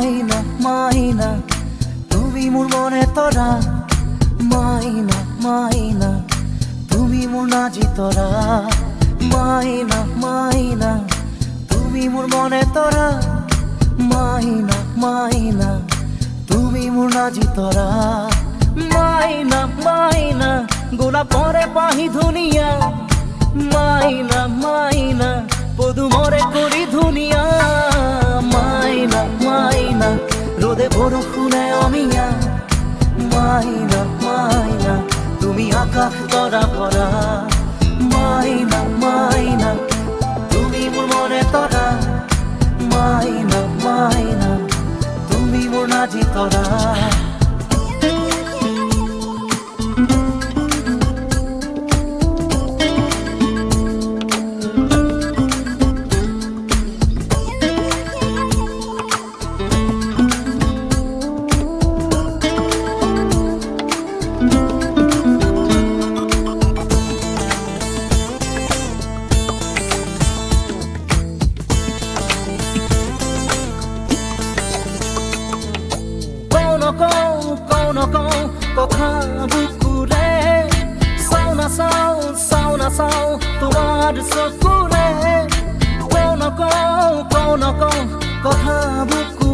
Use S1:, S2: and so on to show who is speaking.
S1: মাইনা মাইনা তুমি মোর মনে তরা মাইনা মাইনা তুমি মোর নাজি তরা মাইনা মাইনা তুমি মোর মনে তরা মাইনা মাইনা তুমি মোর নাজি তরা মাইনা মাইনা গোলাপ পরে পাহি ধুনিয়া মাইনা মাইনা পদুমরে করি ধুনিয়া মাইনা মাইনা রোদে বরষুণে অমিয়া মাইনা মাইনা তুমি আকাশ তরা ভরা মাইনা মাইনা তুমি মোর মনে তরা মাইনা মাইনা তুমি মোর নাজি তরা কথা বুকুরে সাউনা সাউ তোমার চকুরে কৌ নকৌ কথা বুকু